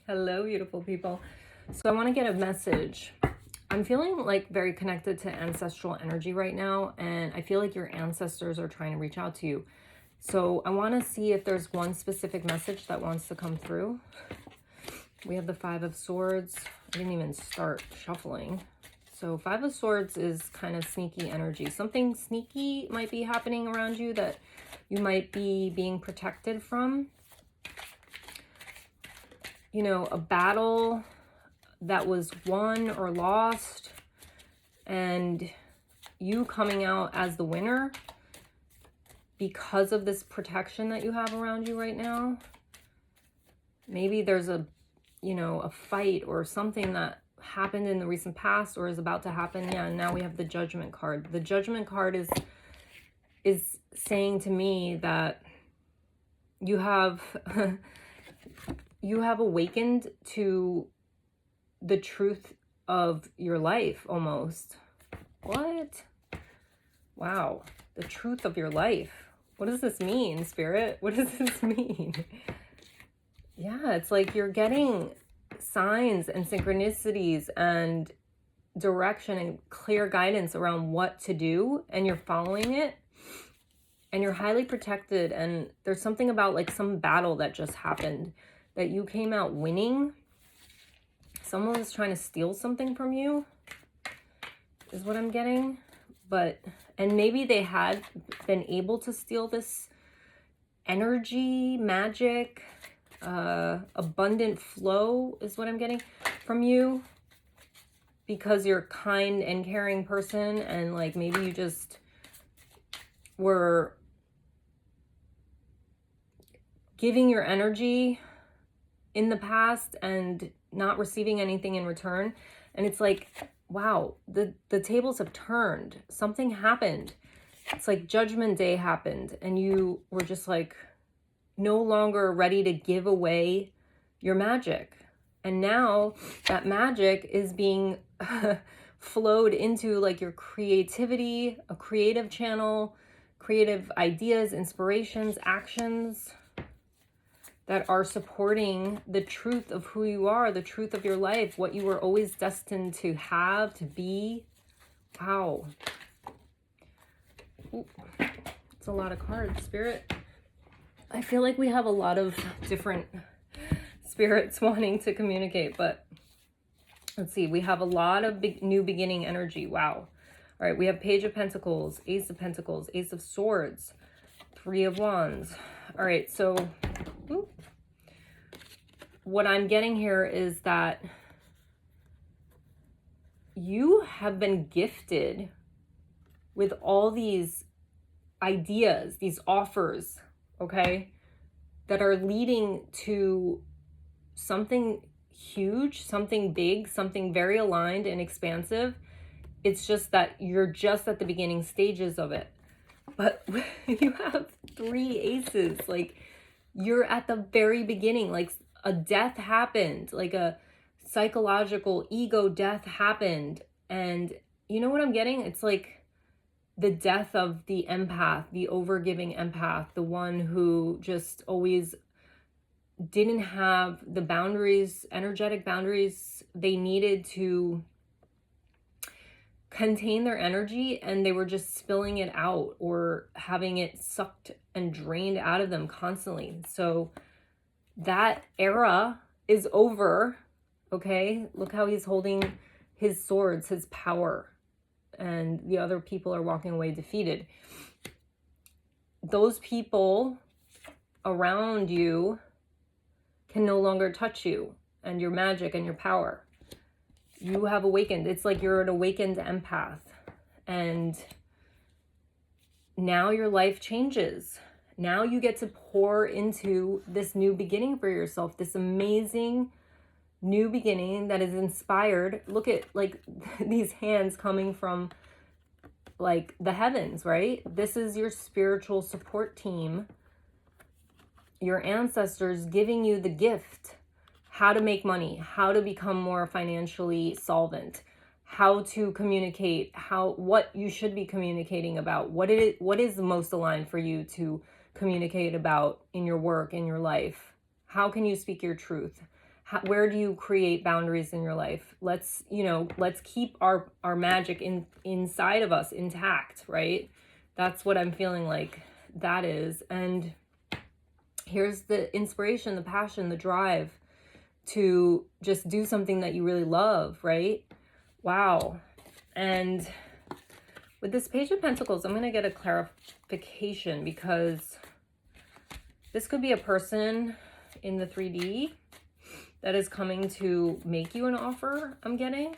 Hello, beautiful people. So I want to get a message. I'm feeling like very connected to ancestral energy right now, and I feel like your ancestors are trying to reach out to you. So I want to see if there's one specific message that wants to come through. We have the Five of Swords. I didn't even start shuffling. So Five of Swords is kind of sneaky energy. Something sneaky might be happening around you that you might be being protected from. You know, a battle that was won or lost, and you coming out as the winner because of this protection that you have around you right now. Maybe there's a fight or something that happened in the recent past or is about to happen. Yeah, and now we have the Judgment card. The Judgment card is saying to me that you have you have awakened to the truth of your life almost. What? Wow. The truth of your life. What does this mean, Spirit? What does this mean? Yeah, it's like you're getting signs and synchronicities and direction and clear guidance around what to do, and you're following it, and you're highly protected. And there's something about like some battle that just happened that you came out winning. Someone was trying to steal something from you is what I'm getting. And maybe they had been able to steal this energy, magic, abundant flow is what I'm getting from you, because you're a kind and caring person, and like maybe you just were giving your energy in the past and not receiving anything in return. And it's like, wow, the tables have turned. Something happened. It's like Judgment Day happened, and you were just like no longer ready to give away your magic. And now that magic is being flowed into like your creativity, a creative channel, creative ideas, inspirations, actions that are supporting the truth of who you are, the truth of your life, what you were always destined to have, to be. Wow. Ooh, it's a lot of cards, Spirit. I feel like we have a lot of different spirits wanting to communicate, but let's see. We have a lot of new beginning energy. Wow. All right, we have Page of Pentacles, Ace of Pentacles, Ace of Swords, Three of Wands. All right, so what I'm getting here is that you have been gifted with all these ideas, these offers, okay, that are leading to something huge, something big, something very aligned and expansive. It's just that you're just at the beginning stages of it. But you have three aces, like you're at the very beginning, like a death happened, like a psychological ego death happened. And you know what I'm getting? It's like the death of the empath, the overgiving empath, the one who just always didn't have the boundaries, energetic boundaries they needed to contain their energy, and they were just spilling it out or having it sucked and drained out of them constantly. So that era is over, okay? Look how he's holding his swords, his power, and the other people are walking away defeated. Those people around you can no longer touch you and your magic and your power. You have awakened. It's like you're an awakened empath. And now your life changes. Now you get to pour into this new beginning for yourself, this amazing new beginning that is inspired. Look at like these hands coming from like the heavens, right? This is your spiritual support team, your ancestors giving you the gift, how to make money, how to become more financially solvent, how to communicate, what you should be communicating about, what is most aligned for you to communicate about in your work, in your life. How can you speak your truth? Where do you create boundaries in your life? Let's, you know, let's keep our magic inside of us intact, right? That's what I'm feeling like that is. And here's the inspiration, the passion, the drive to just do something that you really love, right? Wow. And with this Page of Pentacles, I'm going to get a clarification, because this could be a person in the 3D that is coming to make you an offer, I'm getting,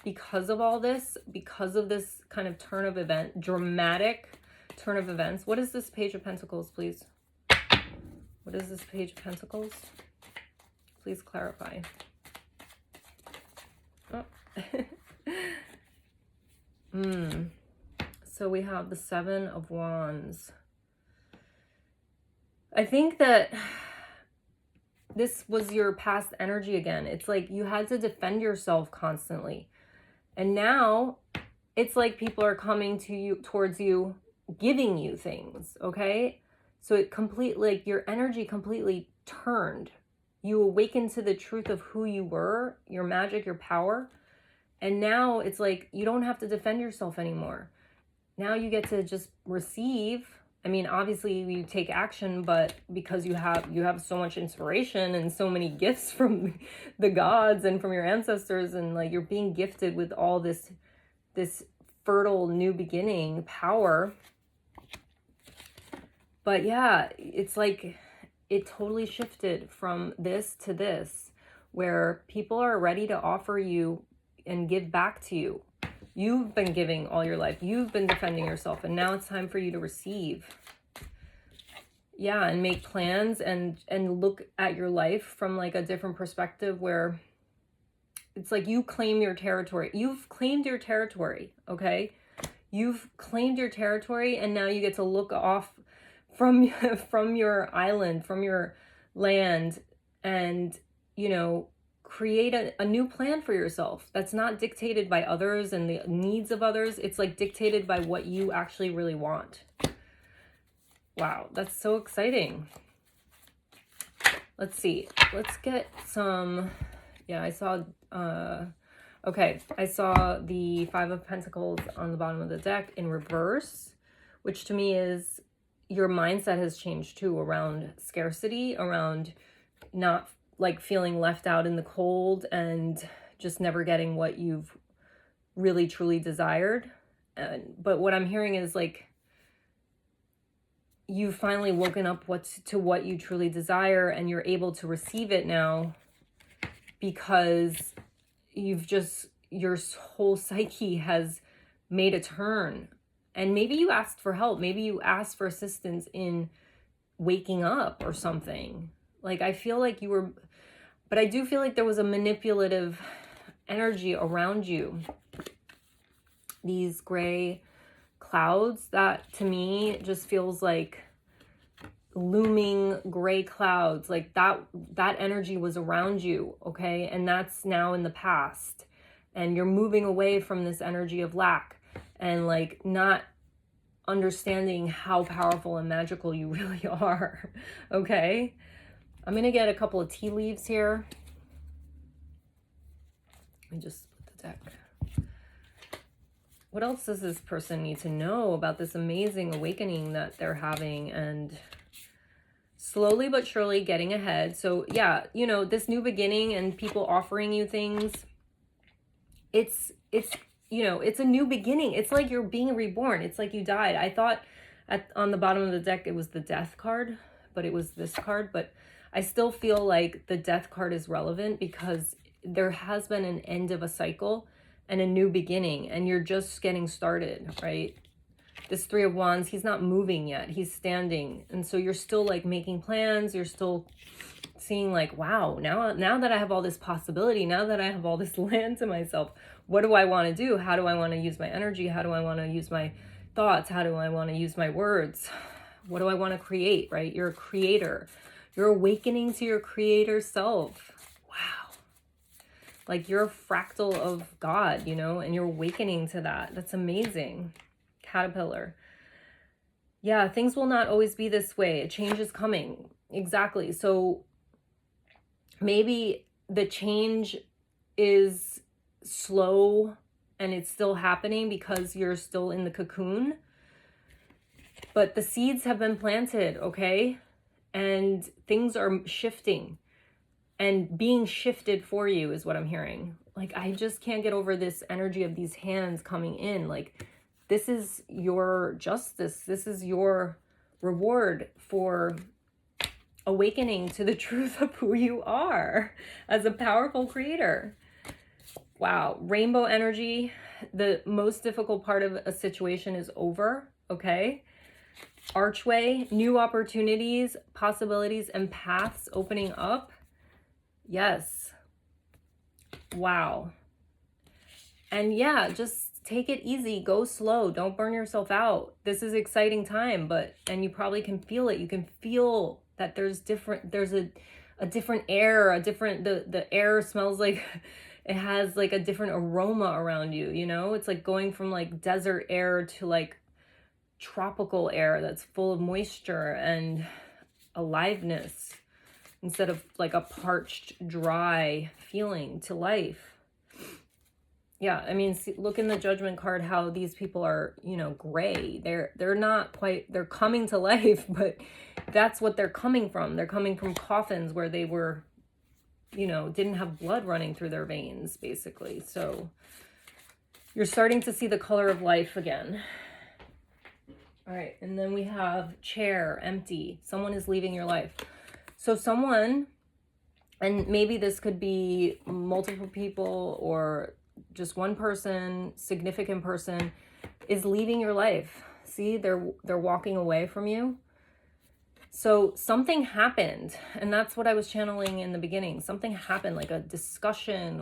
because of all this, because of this kind of turn of event, dramatic turn of events. What is this Page of Pentacles, please? What is this Page of Pentacles? Please clarify. Oh. So we have the Seven of Wands. I think that this was your past energy again. It's like you had to defend yourself constantly. And now it's like people are coming to you, towards you, giving you things, okay? So it completely, like your energy completely turned. You awakened to the truth of who you were, your magic, your power. And now it's like you don't have to defend yourself anymore. Now you get to just receive. I mean, obviously you take action, but because you have so much inspiration and so many gifts from the gods and from your ancestors, and like you're being gifted with all this fertile new beginning power. But yeah, it's like it totally shifted from this to this, where people are ready to offer you and give back to you. You've been giving all your life. You've been defending yourself, and now it's time for you to receive. Yeah, and make plans and look at your life from like a different perspective, where it's like you claim your territory. You've claimed your territory, okay? You've claimed your territory, and now you get to look off from your island, from your land, and, you know, create a new plan for yourself that's not dictated by others and the needs of others. It's like dictated by what you actually really want. Wow, that's so exciting. Let's see. Let's get some, yeah, I saw, okay, I saw the Five of Pentacles on the bottom of the deck in reverse, which to me is your mindset has changed too, around scarcity, around not like feeling left out in the cold and just never getting what you've really truly desired. But what I'm hearing is like you've finally woken up to what you truly desire, and you're able to receive it now, because your whole psyche has made a turn. And maybe you asked for help. Maybe you asked for assistance in waking up or something. Like, I feel like you were, but I do feel like there was a manipulative energy around you. These gray clouds, that to me just feels like looming gray clouds. Like that energy was around you, okay? And that's now in the past. And you're moving away from this energy of lack and like not understanding how powerful and magical you really are, okay? I'm going to get a couple of tea leaves here. Let me just split the deck. What else does this person need to know about this amazing awakening that they're having and slowly but surely getting ahead? So yeah, you know, this new beginning and people offering you things, it's you know, it's a new beginning. It's like you're being reborn. It's like you died. I thought on the bottom of the deck it was the death card, but it was this card. But I still feel like the death card is relevant, because there has been an end of a cycle and a new beginning, and you're just getting started, right? This Three of Wands, he's not moving yet. He's standing. And so you're still like making plans. You're still seeing like, wow, now that I have all this possibility, now that I have all this land to myself, what do I want to do? How do I want to use my energy? How do I want to use my thoughts? How do I want to use my words? What do I want to create, right? You're a creator. You're awakening to your creator self. Wow. Like you're a fractal of God, you know, and you're awakening to that. That's amazing. Caterpillar. Yeah, things will not always be this way. A change is coming. Exactly. So maybe the change is slow and it's still happening because you're still in the cocoon. But the seeds have been planted, okay? And things are shifting and being shifted for you is what I'm hearing. Like, I just can't get over this energy of these hands coming in. Like, this is your justice. This is your reward for awakening to the truth of who you are as a powerful creator. Wow. Rainbow energy. The most difficult part of a situation is over, okay? Archway, new opportunities, possibilities, and paths opening up. Yes. Wow. And yeah, just take it easy. Go slow. Don't burn yourself out. This is exciting time, and you probably can feel it. You can feel that there's a different air, the air smells like it has like a different aroma around you, you know? It's like going from like desert air to like tropical air that's full of moisture and aliveness instead of like a parched, dry feeling to life. Yeah, I mean, see, look in the Judgment card how these people are, you know, gray. They're not quite, they're coming to life, but that's what they're coming from. They're coming from coffins where they were, you know, didn't have blood running through their veins, basically. So you're starting to see the color of life again. All right, and then we have chair, empty. Someone is leaving your life. So someone, and maybe this could be multiple people or just one person, significant person, is leaving your life. See, they're walking away from you. So something happened, and that's what I was channeling in the beginning. Something happened, like a discussion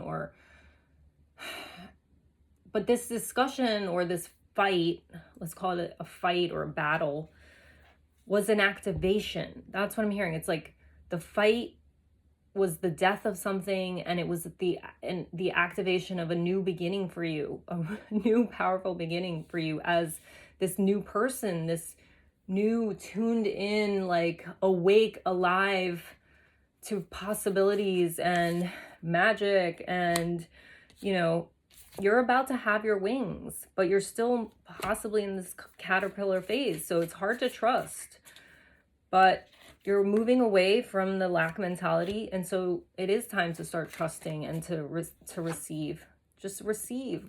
but this discussion or this fight, let's call it a fight or a battle, was an activation. That's what I'm hearing. It's like the fight was the death of something, and it was the activation of a new beginning for you, a new powerful beginning for you as this new person, this new tuned in, like awake, alive to possibilities and magic. And, you know, you're about to have your wings, but you're still possibly in this caterpillar phase. So it's hard to trust, but you're moving away from the lack mentality. And so it is time to start trusting and to receive. Just receive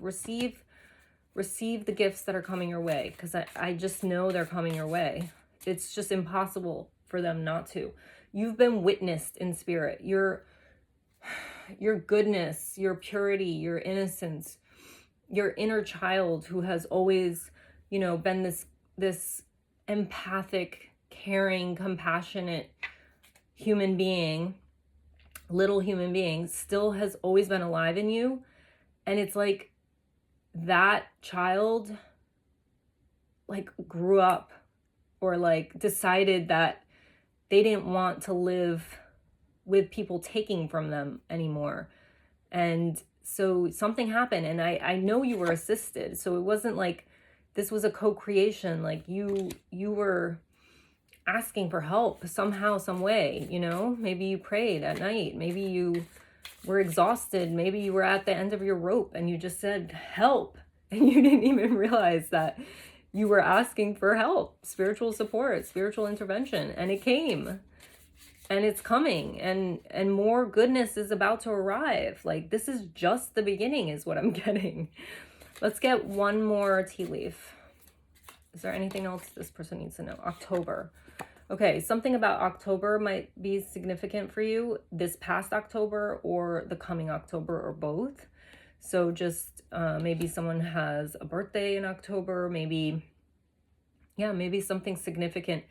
the gifts that are coming your way. Because I just know they're coming your way. It's just impossible for them not to. You've been witnessed in spirit. Your goodness, your purity, your innocence, your inner child who has always, you know, been this empathic, caring, compassionate human being, little human being, still has always been alive in you. And it's like that child like grew up or like decided that they didn't want to live with people taking from them anymore. And so something happened, and I know you were assisted. So it wasn't like this was a co-creation. Like you were asking for help somehow, some way, you know, maybe you prayed at night, maybe you were exhausted, maybe you were at the end of your rope and you just said help, and you didn't even realize that you were asking for help, spiritual support, spiritual intervention, and it came. And it's coming, and more goodness is about to arrive. Like, this is just the beginning is what I'm getting. Let's get one more tea leaf. Is there anything else this person needs to know? October. Okay, something about October might be significant for you, this past October or the coming October, or both. So just maybe someone has a birthday in October, maybe something significant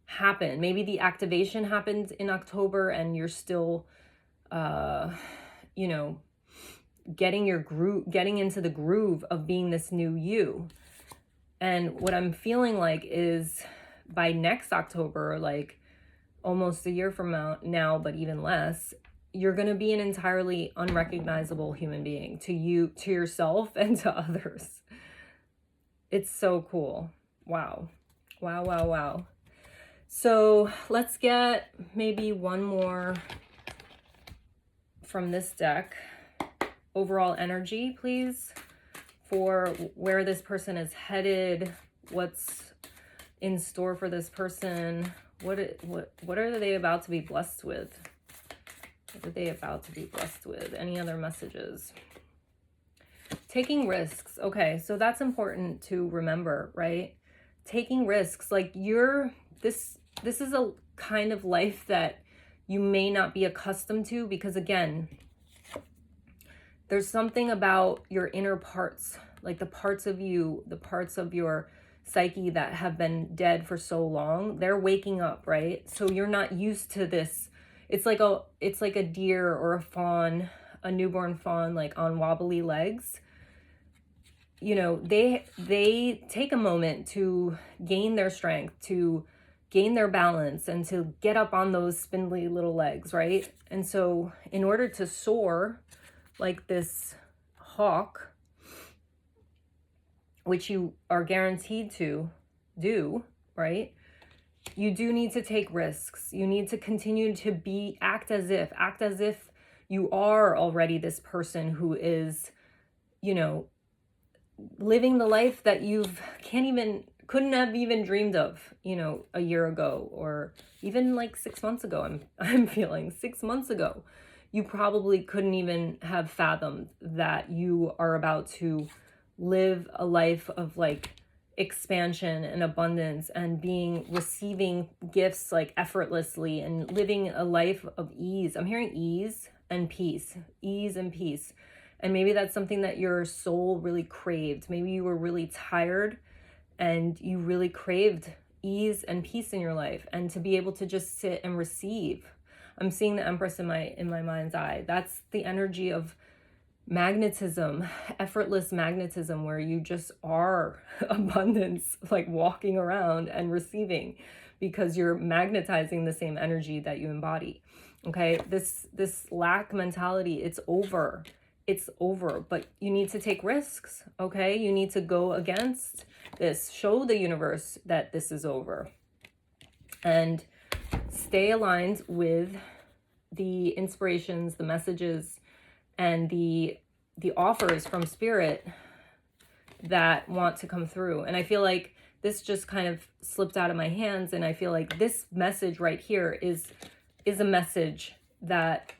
happened. Maybe the activation happened in October and you're still, you know, getting into the groove of being this new you. And what I'm feeling like is by next October, like almost a year from now, but even less, you're going to be an entirely unrecognizable human being to you, to yourself, and to others. It's so cool. Wow. Wow, wow, wow. So let's get maybe one more from this deck, overall energy, please, for where this person is headed, what's in store for this person, what are they about to be blessed with? What are they about to be blessed with? Any other messages? Taking risks. Okay, so that's important to remember, right? Taking risks, like this is a kind of life that you may not be accustomed to, because again, there's something about your inner parts, like the parts of you, the parts of your psyche that have been dead for so long, they're waking up, right? So you're not used to this. It's like a deer or a fawn, a newborn fawn, like on wobbly legs. You know, they take a moment to gain their strength, to gain their balance, and to get up on those spindly little legs, right? And so in order to soar like this hawk, which you are guaranteed to do, right? You do need to take risks. You need to continue to act as if you are already this person who is, you know, living the life that couldn't have even dreamed of, you know, a year ago, or even like 6 months ago. I'm feeling 6 months ago, you probably couldn't even have fathomed that you are about to live a life of like expansion and abundance, and receiving gifts like effortlessly, and living a life of ease. I'm hearing ease and peace. And maybe that's something that your soul really craved. Maybe you were really tired and you really craved ease and peace in your life, and to be able to just sit and receive. I'm seeing the Empress in my mind's eye. That's the energy of magnetism, effortless magnetism, where you just are abundance, like walking around and receiving, because you're magnetizing the same energy that you embody. Okay, this lack mentality, it's over, but you need to take risks. Okay, you need to go against this, show the universe that this is over, and stay aligned with the inspirations, the messages, and the offers from spirit that want to come through. And I feel like this just kind of slipped out of my hands, and I feel like this message right here is a message that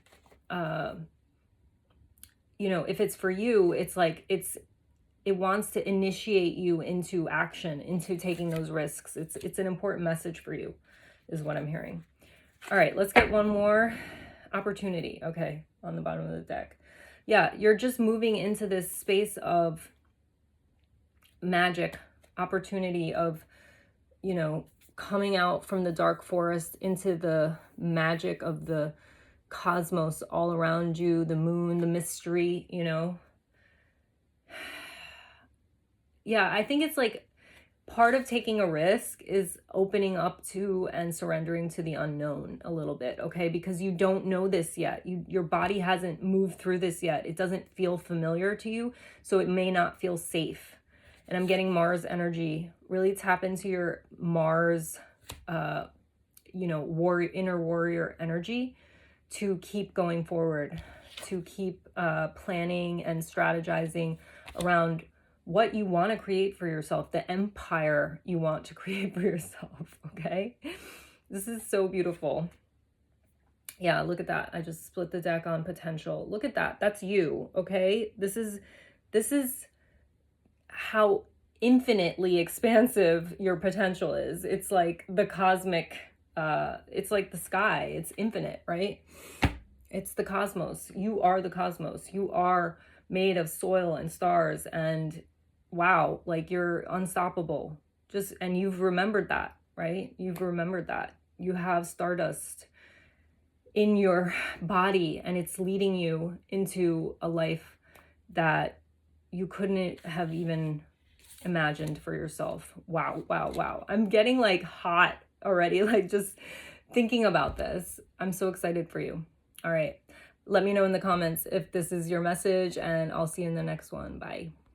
you know, if it's for you, it's like it wants to initiate you into action, into taking those risks. It's an important message for you, is what I'm hearing. All right, let's get one more opportunity. Okay, on the bottom of the deck. Yeah, you're just moving into this space of magic, opportunity of, you know, coming out from the dark forest into the magic of the cosmos all around you, the moon, the mystery, you know. Yeah, I think it's like part of taking a risk is opening up to and surrendering to the unknown a little bit, okay? Because you don't know this yet. Your body hasn't moved through this yet. It doesn't feel familiar to you, so it may not feel safe. And I'm getting Mars energy. Really tap into your Mars, you know, inner warrior energy to keep going forward, to keep planning and strategizing around what you want to create for yourself, the empire you want to create for yourself, okay? This is so beautiful. Yeah, look at that. I just split the deck on potential. Look at that. That's you, okay? This is how infinitely expansive your potential is. It's like the cosmic, it's like the sky. It's infinite, right? It's the cosmos. You are the cosmos. You are made of soil and stars, and wow, like you're unstoppable. And you've remembered that, right? You've remembered that. You have stardust in your body, and it's leading you into a life that you couldn't have even imagined for yourself. Wow, wow, wow. I'm getting like hot already, like just thinking about this. I'm so excited for you. All right. Let me know in the comments if this is your message, and I'll see you in the next one. Bye.